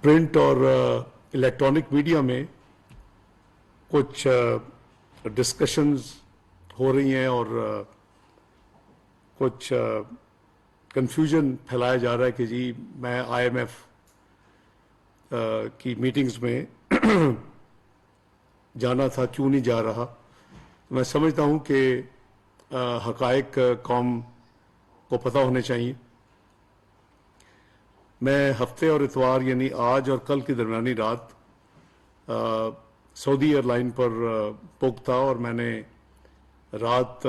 Print اور electronic media میں کچھ ڈسکشنز ہو رہی ہیں اور کچھ کنفیوژن پھیلایا جا رہا ہے کہ جی میں آئی ایم ایف کی میٹنگز میں جانا تھا، کیوں نہیں جا رہا. میں سمجھتا ہوں کہ حقائق قوم کو پتہ ہونے چاہیے. میں ہفتے اور اتوار یعنی آج اور کل کی درمیانی رات سعودی ایئر لائن پر بک تھا اور میں نے رات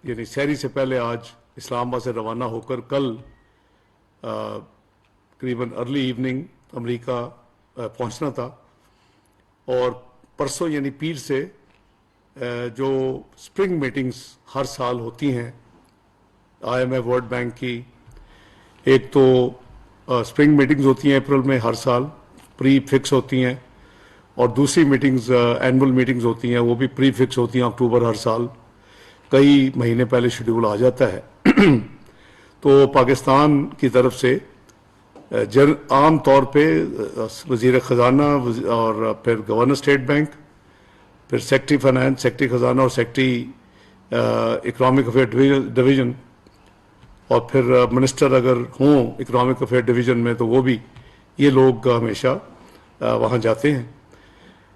یعنی سحری سے پہلے آج اسلام آباد سے روانہ ہو کر کل تقریباً ارلی ایوننگ امریکہ پہنچنا تھا. اور پرسوں یعنی پیر سے جو اسپرنگ میٹنگز ہر سال ہوتی ہیں I M F World Bank کی، ایک تو اسپرنگ میٹنگز ہوتی ہیں اپریل میں ہر سال، پری فکس ہوتی ہیں، اور دوسری میٹنگز اینول میٹنگز ہوتی ہیں، وہ بھی پری فکس ہوتی ہیں اکتوبر ہر سال، کئی مہینے پہلے شیڈول آ جاتا ہے. تو پاکستان کی طرف سے عام طور پہ وزیر خزانہ اور پھر گورنر اسٹیٹ بینک، پھر سیکٹری فائنانس، سیکٹری خزانہ اور سیکٹری اکنامک افیئر ڈویژن، اور پھر منسٹر اگر ہوں اکنامک افیئر ڈویژن میں تو وہ بھی، یہ لوگ ہمیشہ وہاں جاتے ہیں.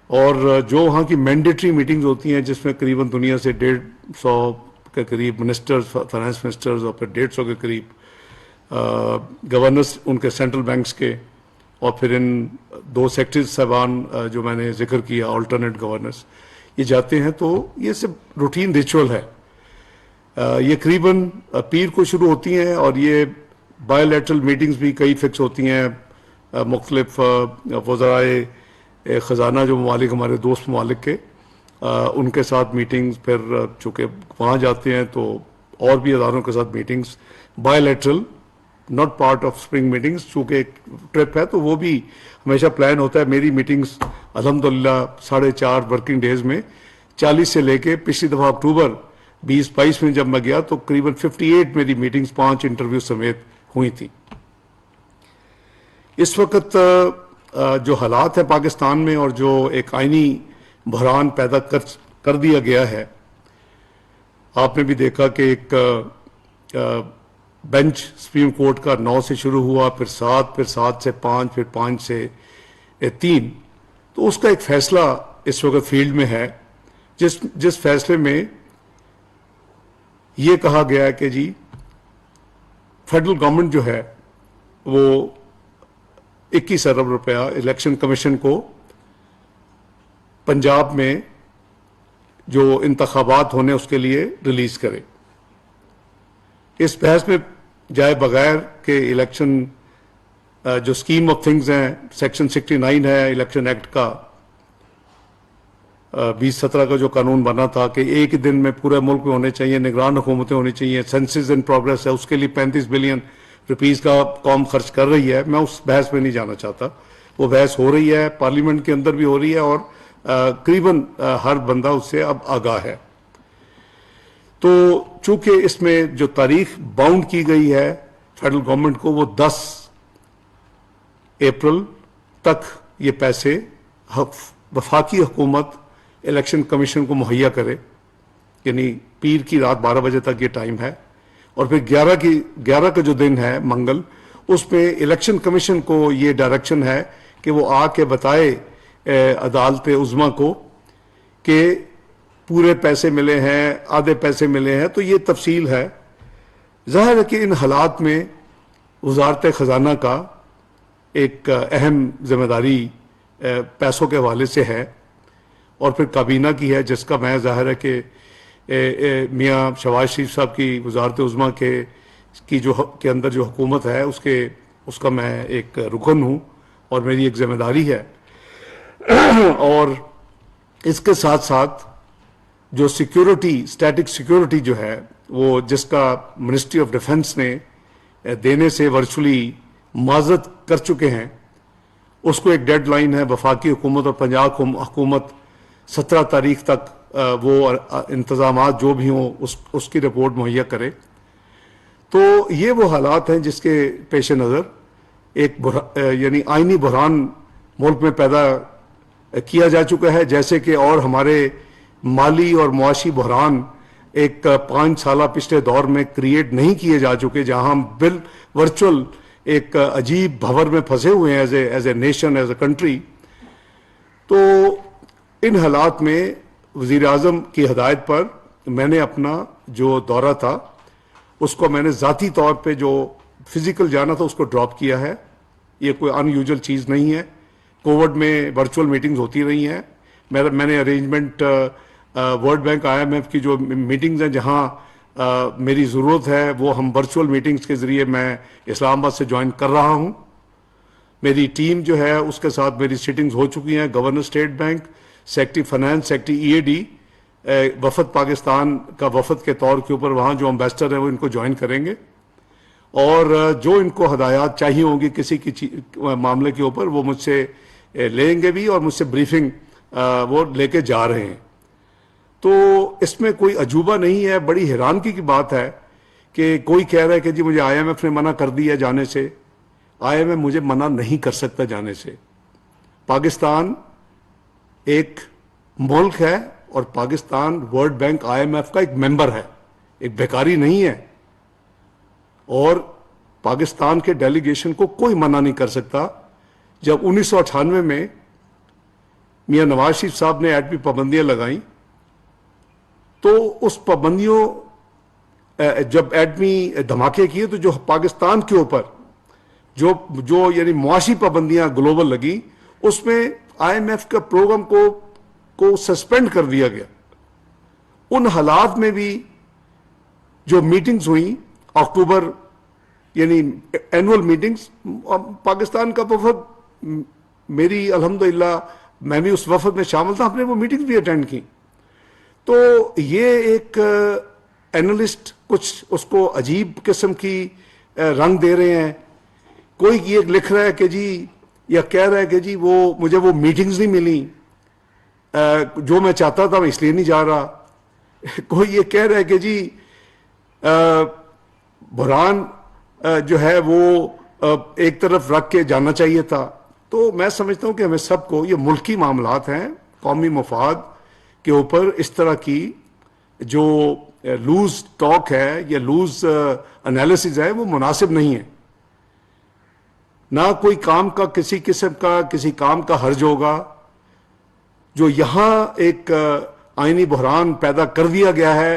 اور جو وہاں کی مینڈیٹری میٹنگز ہوتی ہیں جس میں قریباً دنیا سے 150 کے قریب منسٹرز، فائنانس منسٹرز، اور پھر 150 کے قریب گورنرز ان کے سینٹرل بینکس کے، اور پھر ان 2 سیکٹریز صاحبان جو میں نے ذکر کیا آلٹرنیٹ گورنرز، یہ جاتے ہیں. تو یہ سب روٹین ریچول ہے. یہ قریباً پیر کو شروع ہوتی ہیں اور یہ بائی لیٹرل میٹنگز بھی کئی فکس ہوتی ہیں مختلف وزرائے خزانہ جو ممالک ہمارے دوست ممالک کے، ان کے ساتھ میٹنگز. پھر چونکہ وہاں جاتے ہیں تو اور بھی اداروں کے ساتھ meetings by lateral, not part of spring meetings. چونکہ ایک ٹرپ ہے تو وہ بھی ہمیشہ پلان ہوتا ہے. میری میٹنگز الحمدللہ 4.5 ورکنگ ڈیز میں 40 سے لے کے پچھلی دفعہ اکتوبر 2022 میں جب میں گیا تو قریباً 58 میری میٹنگز 5 انٹرویو سمیت ہوئی تھی. اس وقت جو حالات ہیں پاکستان میں اور جو ایک آئینی بحران پیدا کر دیا گیا ہے، آپ نے بھی دیکھا کہ ایک بینچ سپریم کورٹ کا 9 سے شروع ہوا، پھر 7، پھر 7 سے 5، پھر 5 سے 3. تو اس کا ایک فیصلہ اس وقت فیلڈ میں ہے جس فیصلے میں یہ کہا گیا ہے کہ جی فیڈرل گورنمنٹ جو ہے وہ 21 ارب روپیہ الیکشن کمیشن کو پنجاب میں جو انتخابات ہونے اس کے لیے ریلیز کرے. اس بحث میں جائے بغیر کہ الیکشن جو اسکیم آف تھنگز ہیں، سیکشن 69 ہے الیکشن ایکٹ کا، 2017 کا جو قانون بنا تھا کہ ایک ہی دن میں پورے ملک میں ہونے چاہیے، نگران حکومتیں ہونی چاہیے، سینسز ان پروگرس ہے، اس کے لیے 35 بلین روپیز کا قوم خرچ کر رہی ہے. میں اس بحث میں نہیں جانا چاہتا. وہ بحث ہو رہی ہے، پارلیمنٹ کے اندر بھی ہو رہی ہے، اور قریباً ہر بندہ اس سے اب آگاہ ہے. تو چونکہ اس میں جو تاریخ باؤنڈ کی گئی ہے فیڈرل گورنمنٹ کو، وہ 10 اپریل تک یہ پیسے وفاقی حکومت الیکشن کمیشن کو مہیا کرے، یعنی پیر کی رات 12 بجے تک یہ ٹائم ہے. اور پھر 11 کا جو دن ہے منگل، اس میں الیکشن کمیشن کو یہ ڈائریکشن ہے کہ وہ آ کے بتائے عدالت عظمیٰ کو کہ پورے پیسے ملے ہیں، آدھے پیسے ملے ہیں. تو یہ تفصیل ہے. ظاہر ہے کہ ان حالات میں وزارت خزانہ کا ایک اہم ذمہ داری پیسوں کے حوالے سے ہے، اور پھر کابینہ کی ہے جس کا میں ظاہر ہے کہ میاں شہباز شریف صاحب کی وزارت عظمیٰ کے اندر جو حکومت ہے اس کا میں ایک رکن ہوں اور میری ایک ذمہ داری ہے. اور اس کے ساتھ ساتھ جو سیکیورٹی، اسٹیٹک سیکیورٹی جو ہے وہ جس کا منسٹری آف ڈیفنس نے دینے سے ورچولی معذرت کر چکے ہیں، اس کو ایک ڈیڈ لائن ہے. وفاقی حکومت اور پنجاب حکومت 17 تاریخ تک وہ انتظامات جو بھی ہوں اس کی رپورٹ مہیا کرے. تو یہ وہ حالات ہیں جس کے پیش نظر ایک یعنی آئینی بحران ملک میں پیدا کیا جا چکا ہے، جیسے کہ اور ہمارے مالی اور معاشی بحران ایک 5 سالہ پچھلے دور میں کریٹ نہیں کیے جا چکے، جہاں ہم ورچوئل ایک عجیب بھور میں پھنسے ہوئے ہیں as a nation, as a country. تو ان حالات میں وزیر اعظم کی ہدایت پر میں نے اپنا جو دورہ تھا اس کو میں نے ذاتی طور پہ جو فزیکل جانا تھا اس کو ڈراپ کیا ہے. یہ کوئی ان یوزول چیز نہیں ہے. کووڈ میں ورچوئل میٹنگز ہوتی رہی ہیں. میں نے ارینجمنٹ ورلڈ بینک IMF کی جو میٹنگز ہیں جہاں میری ضرورت ہے وہ ہم ورچوئل میٹنگز کے ذریعے میں اسلام آباد سے جوائن کر رہا ہوں. میری ٹیم جو ہے اس کے ساتھ میری سیٹنگز ہو چکی ہیں. Governor state bank, secretary finance, secretary EAD، وفد پاکستان کا وفد کے طور کے اوپر وہاں جو امبیسڈر ہیں وہ ان کو جوائن کریں گے، اور جو ان کو ہدایات چاہیے ہوں گی کسی کی معاملے کے اوپر وہ مجھ سے لیں گے بھی، اور مجھ سے بریفنگ وہ لے کے جا رہے ہیں. تو اس میں کوئی عجوبہ نہیں ہے. بڑی حیرانگی کی بات ہے کہ کوئی کہہ رہا ہے کہ جی مجھے IMF نے منع کر دیا جانے سے. IMF مجھے منع نہیں کر سکتا جانے سے. پاکستان ایک ملک ہے اور پاکستان ورلڈ بینک IMF کا ایک ممبر ہے، ایک بیکاری نہیں ہے، اور پاکستان کے ڈیلیگیشن کو کوئی منع نہیں کر سکتا. جب 1998 میں میاں نواز شریف صاحب نے ایٹمی پابندیاں لگائیں تو اس پابندیوں جب ایٹمی دھماکے کیے تو جو پاکستان کے اوپر جو یعنی معاشی پابندیاں گلوبل لگی اس میں IMF کا پروگرام کو سسپینڈ کر دیا گیا. ان حالات میں بھی جو میٹنگز ہوئیں اکتوبر یعنی اینول میٹنگز، پاکستان کا وفد، میری الحمدللہ میں بھی اس وفد میں شامل تھا، ہم نے وہ میٹنگز بھی اٹینڈ کی. تو یہ ایک اینالسٹ کچھ اس کو عجیب قسم کی رنگ دے رہے ہیں. کوئی یہ لکھ رہا ہے کہ جی یا کہہ رہا ہے کہ جی مجھے وہ میٹنگز نہیں ملی، جو میں چاہتا تھا میں اس لیے نہیں جا رہا. کوئی یہ کہہ رہا ہے کہ جی بحران جو ہے وہ ایک طرف رکھ کے جانا چاہیے تھا. تو میں سمجھتا ہوں کہ ہمیں سب کو، یہ ملکی معاملات ہیں، قومی مفاد کے اوپر اس طرح کی جو لوز ٹاک ہے یا لوز انالیسز ہے وہ مناسب نہیں ہے. نہ کوئی کام کا کسی قسم کا کسی کام کا حرج ہوگا. جو یہاں ایک آئینی بحران پیدا کر دیا گیا ہے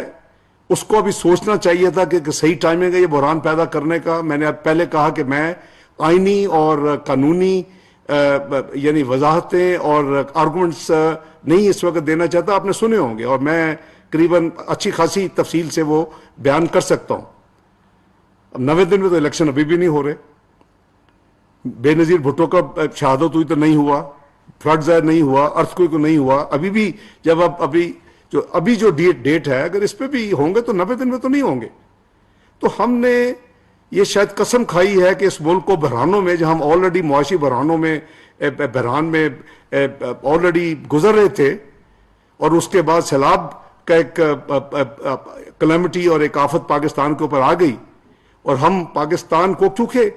اس کو ابھی سوچنا چاہیے تھا کہ صحیح ٹائمنگ ہے یہ بحران پیدا کرنے کا. میں نے پہلے کہا کہ میں آئینی اور قانونی یعنی وضاحتیں اور آرگومنٹس نہیں اس وقت دینا چاہتا. آپ نے سنے ہوں گے اور میں قریباً اچھی خاصی تفصیل سے وہ بیان کر سکتا ہوں. اب 90 دن میں تو الیکشن ابھی بھی نہیں ہو رہے. بے نظیر بھٹو کا شہادت ہوئی تو نہیں ہوا، فلڈ ظاہر نہیں ہوا، ارتھ کوئی کو نہیں ہوا. ابھی بھی جب ابھی جو ڈیٹ ہے اگر اس پہ بھی ہوں گے تو 90 دن میں تو نہیں ہوں گے. تو ہم نے یہ شاید قسم کھائی ہے کہ اس ملک کو بحرانوں میں، جہاں ہم آلریڈی معاشی بحران میں آلریڈی گزر رہے تھے، اور اس کے بعد سیلاب کا ایک کلیمٹی اور ایک آفت پاکستان کے اوپر آ گئی، اور ہم پاکستان کو، کیونکہ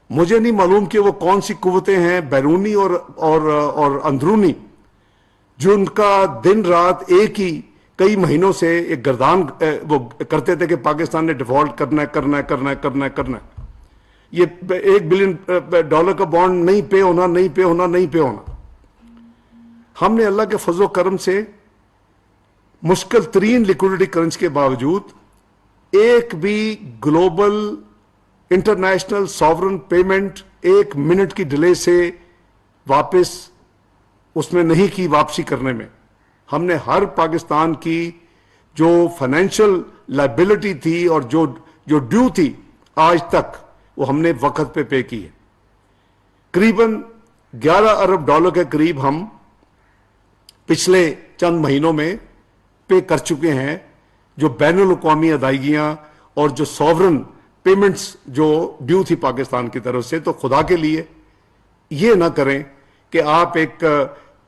مجھے نہیں معلوم کہ وہ کون سی قوتیں ہیں بیرونی اور اندرونی جو ان کا دن رات ایک ہی کئی مہینوں سے ایک گردان وہ کرتے تھے کہ پاکستان نے ڈیفالٹ کرنا ہے. یہ $1 بلین کا بانڈ نہیں پے ہونا. ہم نے اللہ کے فضل و کرم سے مشکل ترین لیکوڈیٹی کرنچ کے باوجود ایک بھی global international sovereign payment 1 minute کی ڈیلے سے واپس اس میں نہیں کی. واپسی کرنے میں ہم نے ہر پاکستان کی جو فائنینشیل لائبلٹی تھی اور جو ڈیو تھی آج تک وہ ہم نے وقت پہ کی ہے. قریباً $11 ارب کے قریب ہم پچھلے چند مہینوں میں پے کر چکے ہیں، جو بین الاقوامی ادائیگیاں اور جو ساورن پیمنٹس جو ڈیو تھی پاکستان کی طرف سے. تو خدا کے لیے یہ نہ کریں کہ آپ ایک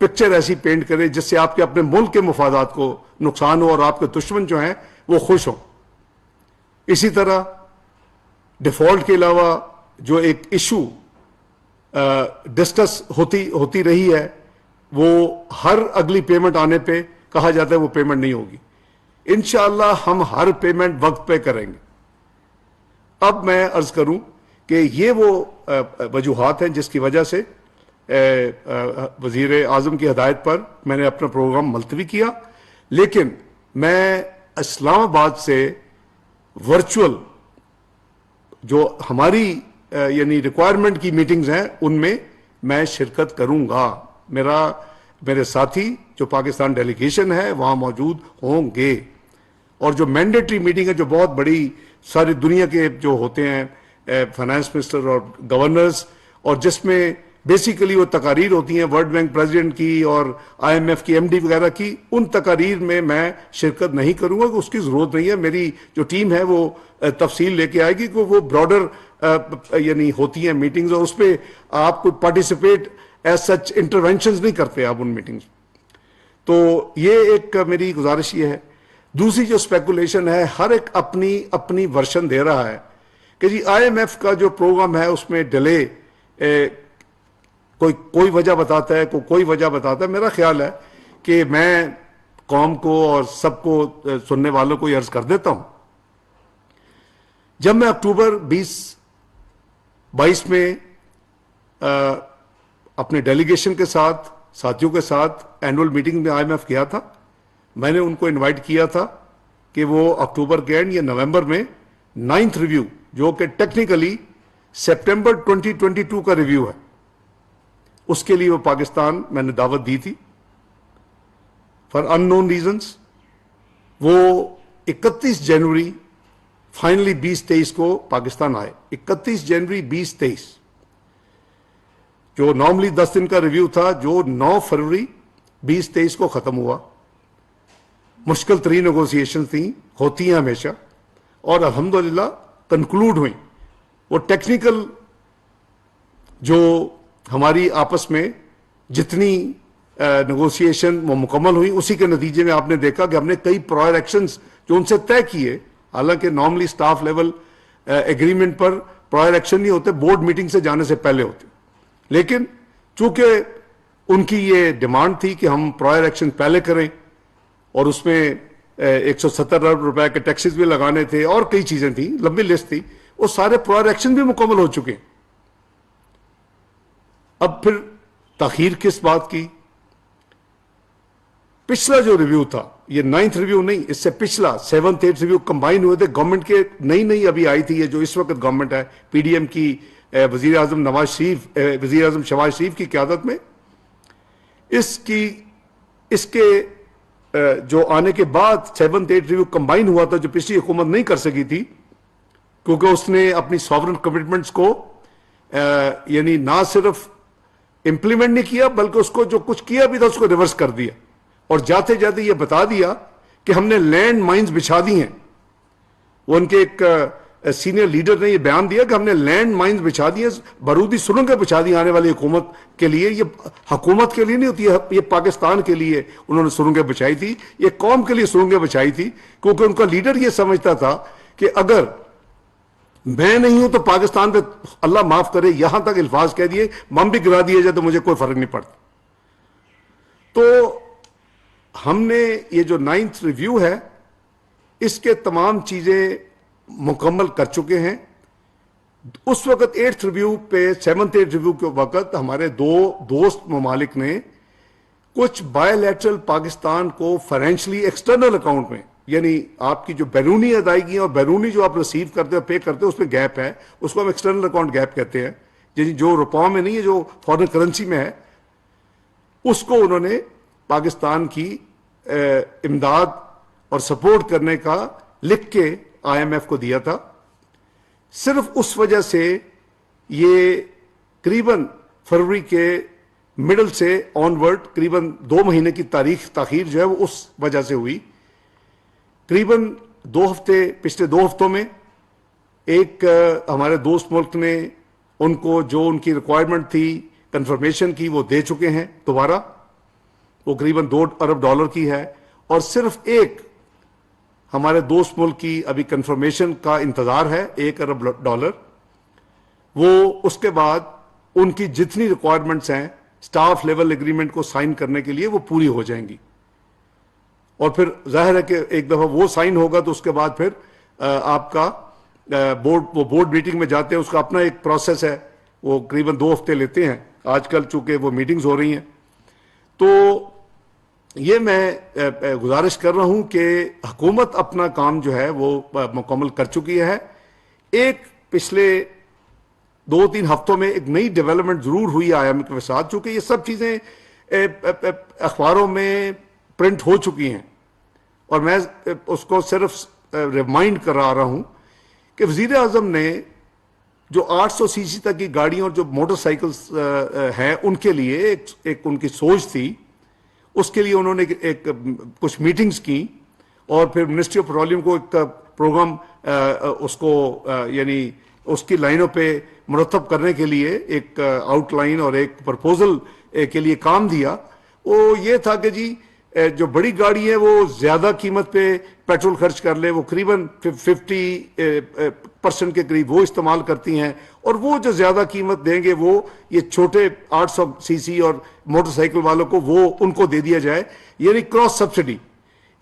پکچر ایسی پینٹ کریں جس سے آپ کے اپنے ملک کے مفادات کو نقصان ہو اور آپ کے دشمن جو ہیں وہ خوش ہوں. اسی طرح ڈیفالٹ کے علاوہ جو ایک ایشو ڈسکس ہوتی رہی ہے، وہ ہر اگلی پیمنٹ آنے پہ کہا جاتا ہے وہ پیمنٹ نہیں ہوگی. انشاءاللہ ہم ہر پیمنٹ وقت پہ کریں گے. اب میں عرض کروں کہ یہ وہ وجوہات ہیں جس کی وجہ سے وزیر اعظم کی ہدایت پر میں نے اپنا پروگرام ملتوی کیا، لیکن میں اسلام آباد سے ورچوئل جو ہماری یعنی ریکوائرمنٹ کی میٹنگز ہیں ان میں شرکت کروں گا. میرے ساتھی جو پاکستان ڈیلیگیشن ہے وہاں موجود ہوں گے، اور جو مینڈیٹری میٹنگ ہے جو بہت بڑی ساری دنیا کے جو ہوتے ہیں فائنانس منسٹر اور گورنرز، اور جس میں بیسیکلی وہ تقاریر ہوتی ہیں ورلڈ بینک پریزیڈنٹ کی اور آئی ایم ایف کی ایم ڈی وغیرہ کی، ان تقاریر میں شرکت نہیں کروں گا کہ اس کی ضرورت نہیں ہے. میری جو ٹیم ہے وہ تفصیل لے کے آئے گی کہ وہ براڈر یعنی ہوتی ہیں میٹنگز، اور اس پہ آپ کو پارٹیسپیٹ ایز سچ انٹروینشنز نہیں کرتے آپ ان میٹنگز. تو یہ ایک میری گزارش یہ ہے. دوسری جو اسپیکولیشن ہے، ہر ایک اپنی ورشن دے رہا ہے کہ جی آئی ایم ایف کا جو پروگرام ہے اس میں ڈیلے کوئی وجہ بتاتا ہے، کوئی وجہ بتاتا ہے. میرا خیال ہے کہ میں قوم کو اور سب کو سننے والوں کو یہ عرض کر دیتا ہوں، جب میں اکتوبر 2022 میں اپنے ڈیلیگیشن کے ساتھ ساتھیوں کے ساتھ اینول میٹنگ میں آئی ایم ایف گیا تھا، میں نے ان کو انوائٹ کیا تھا کہ وہ اکتوبر کے اینڈ یا نومبر میں 9th ریویو جو کہ ٹیکنیکلی سپٹمبر 2022 کا ریویو ہے، اس کے لیے وہ پاکستان میں نے دعوت دی تھی. فار ان نون ریزنس وہ 31 جنوری فائنلی 2023 کو پاکستان آئے. 31 جنوری 2023 جو نارملی 10 دن کا ریویو تھا، جو 9 فروری 2023 کو ختم ہوا. مشکل ترین نیگوسیشن تھیں، ہوتی ہیں ہمیشہ، اور الحمدللہ کنکلوڈ ہوئیں. وہ ٹیکنیکل جو ہماری آپس میں جتنی نیگوسیشن وہ مکمل ہوئی، اسی کے نتیجے میں آپ نے دیکھا کہ ہم نے کئی پرائر ایکشنز جو ان سے طے کیے، حالانکہ نارملی سٹاف لیول ایگریمنٹ پر پرائر ایکشن نہیں ہوتے، بورڈ میٹنگ سے جانے سے پہلے ہوتے، لیکن چونکہ ان کی یہ ڈیمانڈ تھی کہ ہم پرائر ایکشن پہلے کریں، اور اس میں 170 ارب روپے کے ٹیکسز بھی لگانے تھے اور کئی چیزیں تھیں، لمبی لسٹ تھی، وہ سارے پرائر ایکشن بھی مکمل ہو چکے ہیں. اب پھر تاخیر کس بات کی؟ پچھلا جو ریویو تھا، یہ 9th ریویو نہیں، اس سے پچھلا 7th 8th ریویو کمبائن ہوئے تھے. گورنمنٹ کے نئی ابھی آئی تھی، یہ جو اس وقت گورنمنٹ ہے پی ڈی ایم کی، وزیر اعظم شہباز شریف کی قیادت میں، اس کے جو آنے کے بعد 7th 8th ریویو کمبائن ہوا تھا، جو پچھلی حکومت نہیں کر سکی تھی کیونکہ اس نے اپنی ساورن کمٹمنٹس کو یعنی نہ صرف امپلیمنٹ نہیں کیا بلکہ اس کو جو کچھ کیا بھی تھا اس کو ریورس کر دیا، اور جاتے جاتے یہ بتا دیا کہ ہم نے لینڈ مائنز بچھا دی ہیں. وہ ان کے ایک سینئر لیڈر نے یہ بیان دیا کہ ہم نے لینڈ مائنز بچھا دی ہیں، بارودی سرنگیں بچھا دی آنے والی حکومت کے لیے. یہ حکومت کے لیے نہیں ہوتی ہے، یہ پاکستان کے لیے انہوں نے سرنگیں بچھائی تھی، یہ قوم کے لیے سرنگیں بچھائی تھی، کیونکہ ان کا لیڈر یہ سمجھتا تھا کہ اگر میں نہیں ہوں تو پاکستان پہ اللہ معاف کرے یہاں تک الفاظ کہہ دیے بم بھی گرا دیے جائے تو مجھے کوئی فرق نہیں پڑتا. تو ہم نے یہ جو 9th ریویو ہے اس کے تمام چیزیں مکمل کر چکے ہیں. اس وقت 8th ریویو پہ 7th 8th ریویو کے وقت ہمارے دو دوست ممالک نے کچھ بائی لیٹرل پاکستان کو فائنینشلی ایکسٹرنل اکاؤنٹ میں، یعنی آپ کی جو بیرونی ادائیگیاں اور بیرونی جو آپ ریسیو کرتے ہو پے کرتے ہو اس میں گیپ ہے، اس کو ہم ایکسٹرنل اکاؤنٹ گیپ کہتے ہیں، یعنی جو روپوں میں نہیں ہے، جو فارن کرنسی میں ہے، اس کو انہوں نے پاکستان کی امداد اور سپورٹ کرنے کا لکھ کے آئی ایم ایف کو دیا تھا. صرف اس وجہ سے یہ قریباً فروری کے مڈل سے آن ورڈ قریباً 2 مہینے کی تاخیر جو ہے وہ اس وجہ سے ہوئی. قریباً 2 ہفتے، پچھلے 2 ہفتوں میں ایک ہمارے دوست ملک نے ان کو جو ان کی ریکوائرمنٹ تھی کنفرمیشن کی وہ دے چکے ہیں دوبارہ، وہ قریباً $2 ارب کی ہے، اور صرف ایک ہمارے دوست ملک کی ابھی کنفرمیشن کا انتظار ہے $1 ارب. وہ اس کے بعد ان کی جتنی ریکوائرمنٹس ہیں سٹاف لیول ایگریمنٹ کو سائن کرنے کے لیے وہ پوری ہو جائیں گی. اور پھر ظاہر ہے کہ ایک دفعہ وہ سائن ہوگا تو اس کے بعد پھر آپ کا بورڈ میٹنگ میں جاتے ہیں, اس کا اپنا ایک پروسیس ہے, وہ قریباً 2 ہفتے لیتے ہیں آج کل چونکہ وہ میٹنگز ہو رہی ہیں. تو یہ میں گزارش کر رہا ہوں کہ حکومت اپنا کام جو ہے وہ مکمل کر چکی ہے. ایک پچھلے 2-3 ہفتوں میں ایک نئی ڈیولپمنٹ ضرور ہوئی IMF کے ساتھ, چونکہ یہ سب چیزیں اخباروں میں پرنٹ ہو چکی ہیں, اور میں اس کو صرف ریمائنڈ کرا رہا ہوں کہ وزیر اعظم نے جو 800 cc سی تک کی گاڑیوں اور جو موٹر سائیکلز ہیں ان کے لیے ایک ان کی سوچ تھی. اس کے لیے انہوں نے کچھ میٹنگز کی, اور پھر منسٹری آف پیٹرولیم کو ایک پروگرام اس کو یعنی اس کی لائنوں پہ مرتب کرنے کے لیے ایک آؤٹ لائن اور ایک پرپوزل کے لیے کام دیا. وہ یہ تھا کہ جی جو بڑی گاڑی ہے وہ زیادہ قیمت پہ پیٹرول خرچ کر لے, وہ قریباً 50% کے قریب وہ استعمال کرتی ہیں, اور وہ جو زیادہ قیمت دیں گے وہ یہ چھوٹے 800 cc اور موٹر سائیکل والوں کو وہ ان کو دے دیا جائے, یعنی کراس سبسڈی,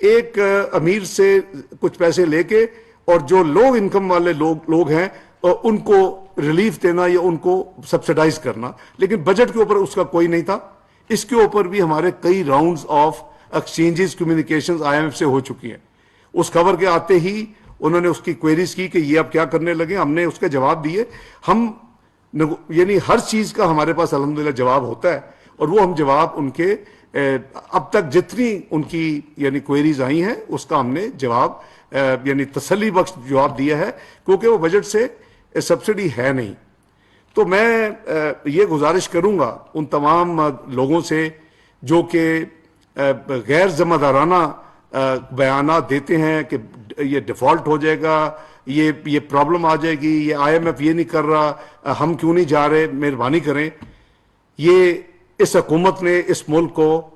ایک امیر سے کچھ پیسے لے کے اور جو لو انکم والے لوگ ہیں ان کو ریلیف دینا یا ان کو سبسڈائز کرنا. لیکن بجٹ کے اوپر اس کا کوئی نہیں تھا. اس کے اوپر بھی ہمارے کئی rounds of exchanges communications IMF سے ہو چکی ہیں. اس خبر کے آتے ہی انہوں نے اس کی کوئریز کی کہ یہ اب کیا کرنے لگے, ہم نے اس کے جواب دیے. ہم یعنی ہر چیز کا ہمارے پاس الحمدللہ جواب ہوتا ہے, اور وہ ہم جواب ان کے اب تک جتنی ان کی یعنی کوئریز آئی ہیں اس کا ہم نے جواب یعنی تسلی بخش جواب دیا ہے, کیونکہ وہ بجٹ سے سبسڈی ہے نہیں. تو میں یہ گزارش کروں گا ان تمام لوگوں سے جو کہ غیر ذمہ دارانہ بیانات دیتے ہیں کہ یہ ڈیفالٹ ہو جائے گا, یہ پرابلم آ جائے گی, یہ IMF یہ نہیں کر رہا, ہم کیوں نہیں جا رہے, مہربانی کریں. یہ اس حکومت نے اس ملک کو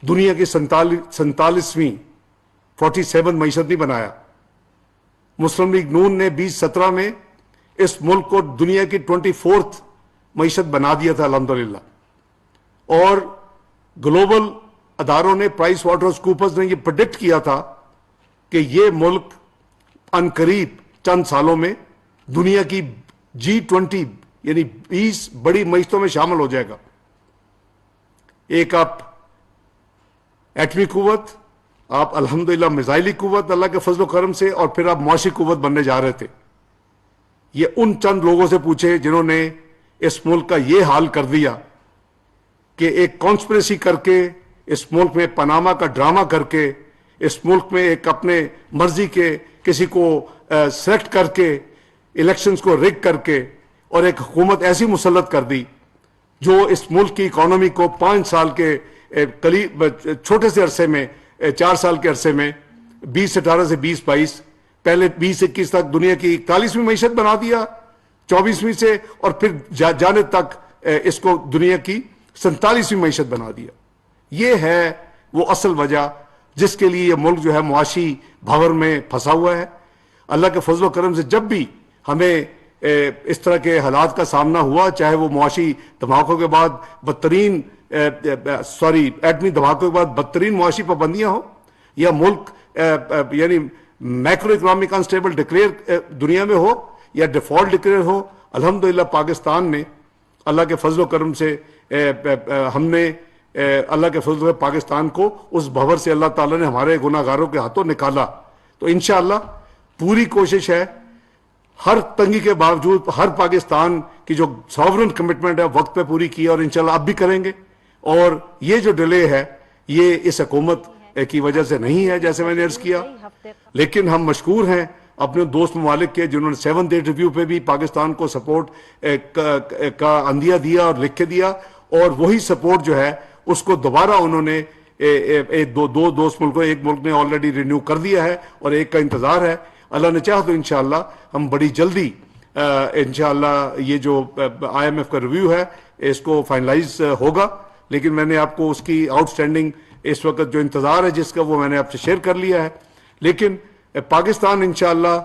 دنیا کی 47ویں 47 معیشت نہیں بنایا. مسلم لیگ نون نے 2017 میں اس ملک کو دنیا کی 24th معیشت بنا دیا تھا الحمدللہ. اور گلوبل اداروں نے پرائس واٹرز کوپرز نے یہ پریڈکٹ کیا تھا کہ یہ ملک عنقریب چند سالوں میں دنیا کی G20 یعنی 20 بڑی معیشتوں میں شامل ہو جائے گا. ایک آپ ایٹمی قوت, آپ الحمدللہ میزائلی قوت اللہ کے فضل و کرم سے, اور پھر آپ معاشی قوت بننے جا رہے تھے. یہ ان چند لوگوں سے پوچھے جنہوں نے اس ملک کا یہ حال کر دیا کہ ایک کانسپریسی کر کے اس ملک میں پاناما کا ڈرامہ کر کے اس ملک میں ایک اپنے مرضی کے کسی کو سلیکٹ کر کے الیکشنز کو ریگ کر کے اور ایک حکومت ایسی مسلط کر دی جو اس ملک کی اکانومی کو 5 سال کے قریب چھوٹے سے عرصے میں 4 سال کے عرصے میں 2018 سے 2022 پہلے 2021 تک دنیا کی 41ویں معیشت بنا دیا 24ویں سے, اور پھر جانے تک اس کو دنیا کی 47ویں معیشت بنا دیا. یہ ہے وہ اصل وجہ جس کے لیے یہ ملک جو ہے معاشی بھنور میں پھنسا ہوا ہے. اللہ کے فضل و کرم سے جب بھی ہمیں اس طرح کے حالات کا سامنا ہوا, چاہے وہ معاشی دھماکوں کے بعد بدترین ایٹمی دھماکوں کے بعد بدترین معاشی پابندیاں ہوں, یا ملک یعنی میکرو اکنامک انسٹیبل ڈکلیئر دنیا میں ہو یا ڈیفالٹ ڈکلیئر ہو, الحمدللہ پاکستان نے اللہ کے فضل و کرم سے ہم نے اللہ کے فضل سے پاکستان کو اس بھنور سے اللہ تعالیٰ نے ہمارے گناہ گاروں کے ہاتھوں نکالا. تو انشاءاللہ پوری کوشش ہے ہر تنگی کے باوجود ہر پاکستان کی جو ساورن کمٹمنٹ ہے وقت پہ پوری کی, اور انشاءاللہ اب بھی کریں گے. اور یہ جو ڈیلے ہے یہ اس حکومت کی وجہ سے نہیں ہے جیسے میں نے عرض کیا, لیکن ہم مشکور ہیں اپنے دوست ممالک کے جنہوں نے 7th ڈیٹ ریویو پہ بھی پاکستان کو سپورٹ کا اندیا دیا اور لکھ کے دیا, اور وہی سپورٹ جو ہے اس کو دوبارہ انہوں نے دو دوست ملکوں, ایک ملک نے آلریڈی رینیو کر دیا ہے اور ایک کا انتظار ہے. اللہ نے چاہا تو انشاءاللہ ہم بڑی جلدی انشاءاللہ یہ جو IMF کا ریویو ہے اس کو فائنلائز ہوگا. لیکن میں نے آپ کو اس کی آؤٹ سٹینڈنگ اس وقت جو انتظار ہے جس کا وہ میں نے آپ سے شیئر کر لیا ہے. لیکن پاکستان انشاءاللہ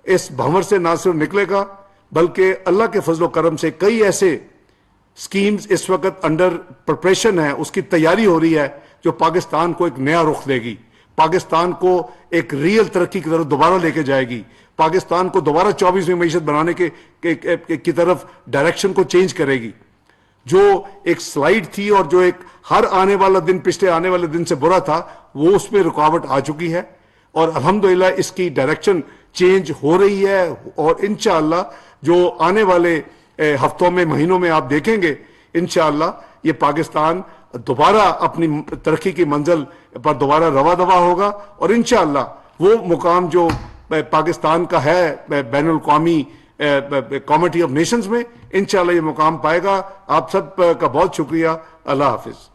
اس بھنور سے نہ صرف نکلے گا بلکہ اللہ کے فضل و کرم سے کئی ایسے اسکیمز اس وقت انڈر پریپریشن ہے, اس کی تیاری ہو رہی ہے, جو پاکستان کو ایک نیا رخ دے گی, پاکستان کو ایک ریئل ترقی کی طرف دوبارہ لے کے جائے گی, پاکستان کو دوبارہ 24ویں معیشت بنانے کی طرف ڈائریکشن کو چینج کرے گی. جو ایک سلائیڈ تھی اور جو ایک ہر آنے والا دن پچھلے آنے والے دن سے برا تھا, وہ اس میں رکاوٹ آ چکی ہے, اور الحمدللہ اس کی ڈائریکشن چینج ہو رہی ہے. اور انشاءاللہ جو آنے والے ہفتوں میں, مہینوں میں آپ دیکھیں گے, انشاءاللہ یہ پاکستان دوبارہ اپنی ترقی کی منزل پر دوبارہ رواں دواں ہوگا, اور انشاءاللہ وہ مقام جو پاکستان کا ہے بین الاقوامی کمیٹی آف نیشنز میں, انشاءاللہ یہ مقام پائے گا. آپ سب کا بہت شکریہ. اللہ حافظ.